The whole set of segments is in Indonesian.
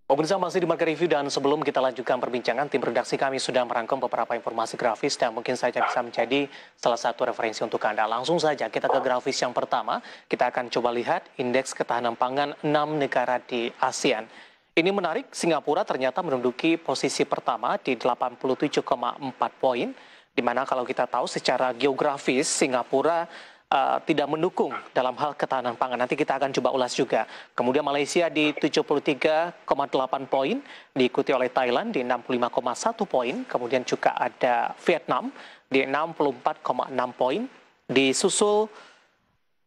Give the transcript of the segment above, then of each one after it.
Pemirsa masih di Market Review dan sebelum kita lanjutkan perbincangan, tim redaksi kami sudah merangkum beberapa informasi grafis dan mungkin saja bisa menjadi salah satu referensi untuk Anda. Langsung saja kita ke grafis yang pertama, kita akan coba lihat indeks ketahanan pangan 6 negara di ASEAN. Ini menarik, Singapura ternyata menduduki posisi pertama di 87,4 poin, di mana kalau kita tahu secara geografis Singapura tidak mendukung dalam hal ketahanan pangan. Nanti kita akan coba ulas juga. Kemudian Malaysia di 73,8 poin, diikuti oleh Thailand di 65,1 poin, kemudian juga ada Vietnam di 64,6 poin, disusul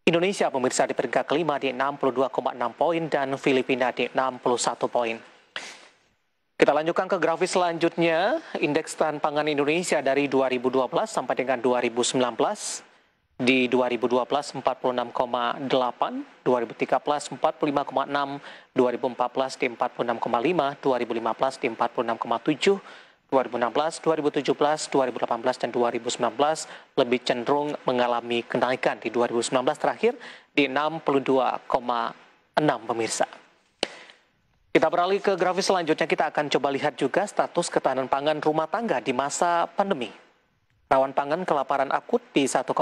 Indonesia pemirsa di peringkat kelima di 62,6 poin dan Filipina di 61 poin. Kita lanjutkan ke grafis selanjutnya, indeks ketahanan pangan Indonesia dari 2012 sampai dengan 2019. Di 2012 46,8, 2013 45,6, 2014 di 46,5, 2015 di 46,7, 2016, 2017, 2018 dan 2019 lebih cenderung mengalami kenaikan di 2019 terakhir di 62,6 pemirsa. Kita beralih ke grafis selanjutnya, kita akan coba lihat juga status ketahanan pangan rumah tangga di masa pandemi. Rawan pangan kelaparan akut di 1,95%,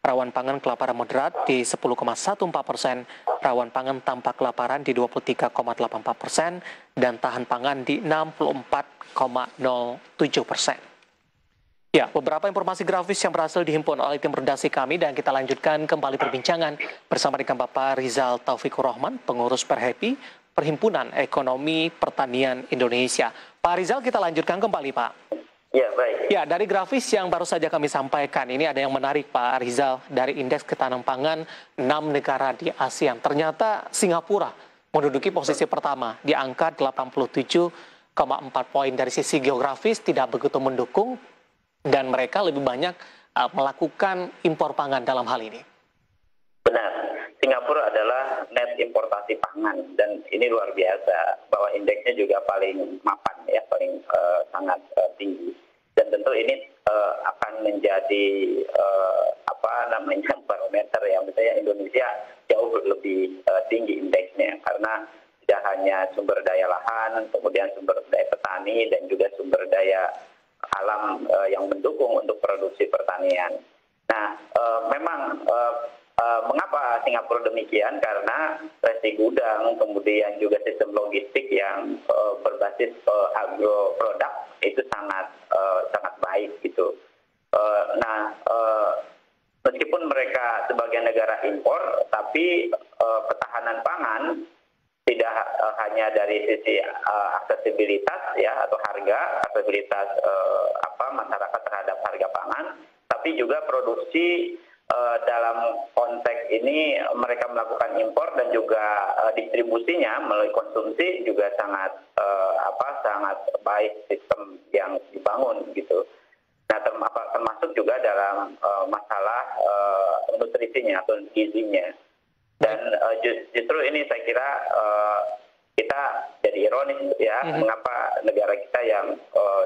rawan pangan kelaparan moderat di 10,14%, rawan pangan tanpa kelaparan di 23,84%, dan tahan pangan di 64,07%. Ya, beberapa informasi grafis yang berhasil dihimpun oleh tim redaksi kami dan kita lanjutkan kembali perbincangan bersama dengan Bapak Rizal Taufikur Rahman, pengurus Perhepi, Perhimpunan Ekonomi Pertanian Indonesia. Pak Rizal, kita lanjutkan kembali, Pak. Ya, baik. Ya, dari grafis yang baru saja kami sampaikan, ini ada yang menarik Pak Rizal, dari indeks ketahanan pangan 6 negara di ASEAN. Ternyata Singapura menduduki posisi pertama di angka 87,4 poin. Dari sisi geografis tidak begitu mendukung dan mereka lebih banyak melakukan impor pangan dalam hal ini. Benar, Singapura adalah net importasi pangan dan ini luar biasa bahwa indeksnya juga paling mapan ya, paling sangat tinggi. Dan tentu ini akan menjadi barometer ya, misalnya Indonesia jauh lebih tinggi indeksnya karena tidak hanya sumber daya lahan, kemudian sumber daya petani dan juga sumber daya alam yang mendukung untuk produksi pertanian. Nah, memang mengapa Singapura demikian? Karena resi gudang, kemudian juga sistem logistik yang berbasis agroproduk itu sangat baik gitu. Meskipun mereka sebagai negara impor, tapi ketahanan pangan tidak hanya dari sisi aksesibilitas ya atau harga, aksesibilitas masyarakat terhadap harga pangan, tapi juga produksi. Dalam konteks ini mereka melakukan impor dan juga distribusinya melalui konsumsi juga sangat baik sistem yang dibangun gitu. Nah, termasuk juga dalam masalah nutrisinya atau gizinya. Dan justru ini saya kira kita jadi ironis ya, mengapa negara kita yang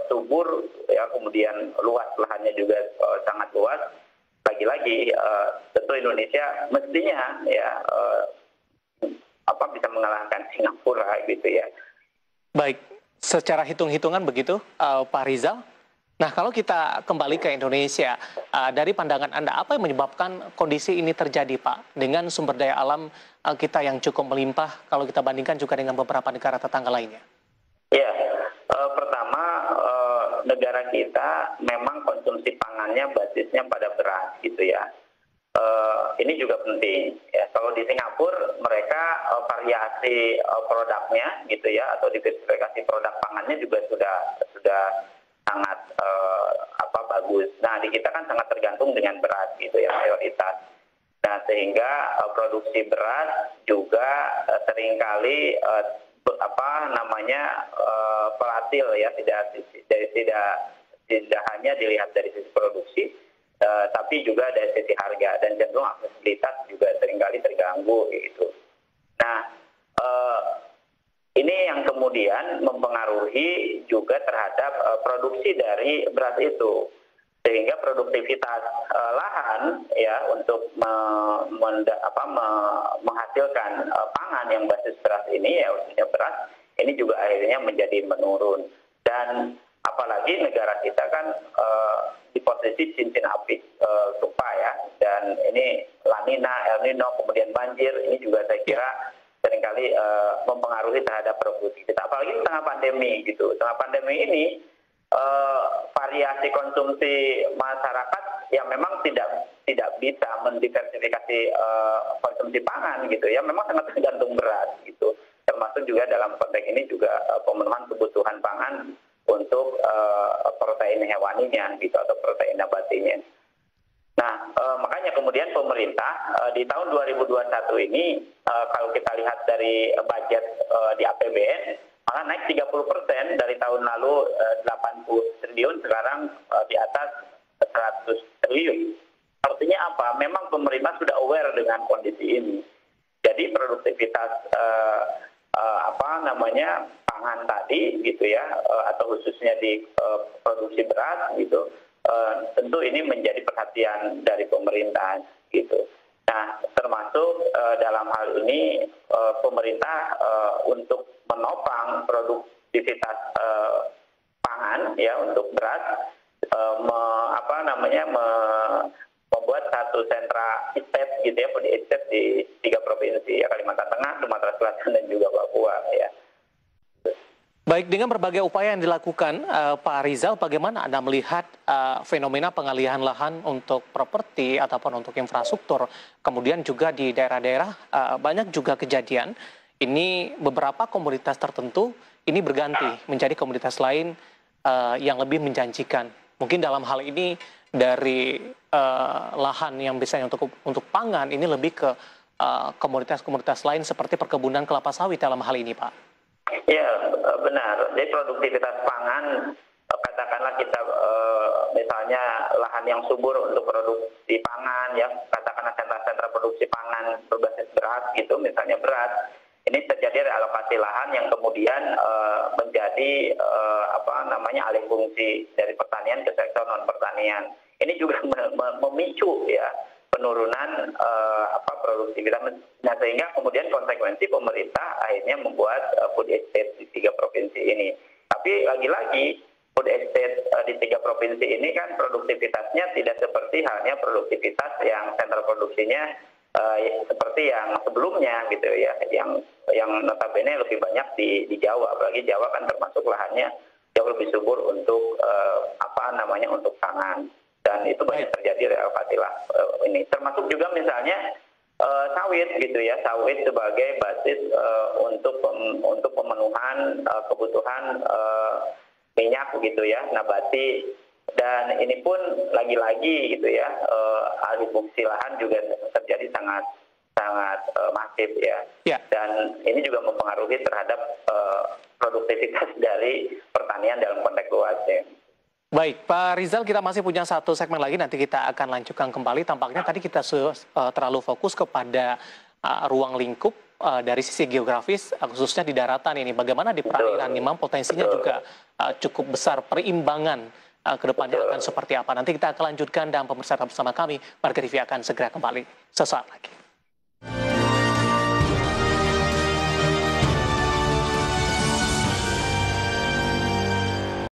subur ya kemudian luas lahannya juga sangat luas. Lagi-lagi tentu Indonesia mestinya ya bisa mengalahkan Singapura gitu ya. Baik, secara hitung-hitungan begitu Pak Rizal. Nah, kalau kita kembali ke Indonesia, dari pandangan Anda apa yang menyebabkan kondisi ini terjadi, Pak? Dengan sumber daya alam kita yang cukup melimpah kalau kita bandingkan juga dengan beberapa negara tetangga lainnya. Ya, pertama negara kita memang konsumsi pangannya basisnya pada beras gitu ya. Ini juga penting ya. Kalau di Singapura mereka variasi produknya gitu ya atau diversifikasi produk pangannya juga sudah sangat bagus. Nah, di kita kan sangat tergantung dengan beras gitu ya mayoritas. Nah, sehingga produksi beras juga seringkali volatil ya, tidak hanya dilihat dari sisi produksi, tapi juga dari sisi harga dan cenderung aksesibilitas juga seringkali terganggu gitu. Nah, ini yang kemudian mempengaruhi juga terhadap produksi dari beras itu, sehingga produktivitas lahan ya untuk menghasilkan pangan yang basis beras ini ya khususnya beras ini juga akhirnya menjadi menurun. Dan apalagi negara kita kan di posisi cincin api gempa ya, dan ini La Nina, El Nino, kemudian banjir, ini juga saya kira seringkali mempengaruhi terhadap produktivitas. Apalagi di tengah pandemi gitu. Tengah pandemi ini variasi konsumsi masyarakat yang memang tidak bisa mendiversifikasi konsumsi pangan gitu ya, memang sangat tergantung beras gitu. Termasuk juga dalam konteks ini juga pemenuhan kebutuhan pangan untuk protein hewaninya gitu atau protein nabatinya. Nah, makanya kemudian pemerintah di tahun 2021 ini kalau kita lihat dari budget di APBN malah naik 30% dari tahun lalu 80 triliun sekarang di atas 100 triliun. Artinya apa? Memang pemerintah sudah aware dengan kondisi ini. Jadi produktivitas pangan tadi gitu ya, atau khususnya di produksi beras gitu, tentu ini menjadi perhatian dari pemerintah gitu. Nah, termasuk dalam hal ini pemerintah untuk menopang produktivitas pangan ya untuk beras, membuat satu sentra estate gitu ya, food estate di 3 provinsi ya, Kalimantan Tengah, Sumatera Selatan dan juga Papua ya. Baik, dengan berbagai upaya yang dilakukan, Pak Rizal, bagaimana Anda melihat fenomena pengalihan lahan untuk properti ataupun untuk infrastruktur, kemudian juga di daerah-daerah banyak juga kejadian, ini beberapa komoditas tertentu ini berganti menjadi komoditas lain yang lebih menjanjikan. Mungkin dalam hal ini dari lahan yang biasanya untuk pangan, ini lebih ke komoditas-komoditas lain seperti perkebunan kelapa sawit dalam hal ini, Pak. Ya, benar. Jadi produktivitas pangan, katakanlah kita misalnya lahan yang subur untuk produksi pangan, ya katakanlah sentra-sentra produksi pangan berbasis beras gitu, misalnya beras, ini terjadi realokasi lahan yang kemudian menjadi alih fungsi dari pertanian ke sektor non pertanian. Ini juga memicu ya penurunan produktivitas. Nah, sehingga kemudian konsekuensi pemerintah akhirnya membuat food estate di 3 provinsi ini. Tapi lagi-lagi food estate di 3 provinsi ini kan produktivitasnya tidak seperti halnya produktivitas yang sentra produksinya seperti yang sebelumnya gitu ya, yang notabene lebih banyak di Jawa. Apalagi Jawa kan termasuk lahannya jauh lebih subur untuk untuk pangan. Dan itu banyak terjadi relokasi ini. Termasuk juga misalnya sawit gitu ya, sawit sebagai basis untuk pemenuhan kebutuhan minyak gitu ya, nabati. Dan ini pun lagi-lagi gitu ya, alih fungsi lahan juga terjadi sangat masif ya. Dan ini juga mempengaruhi terhadap produktivitas dari pertanian dalam konteks luas ya. Baik, Pak Rizal, kita masih punya satu segmen lagi, nanti kita akan lanjutkan kembali. Tampaknya tadi kita terlalu fokus kepada ruang lingkup dari sisi geografis, khususnya di daratan ini. Bagaimana di perairan, memang potensinya juga cukup besar, perimbangan ke depannya akan seperti apa. Nanti kita akan lanjutkan dan pemirsa bersama kami, Marga TV akan segera kembali sesaat lagi.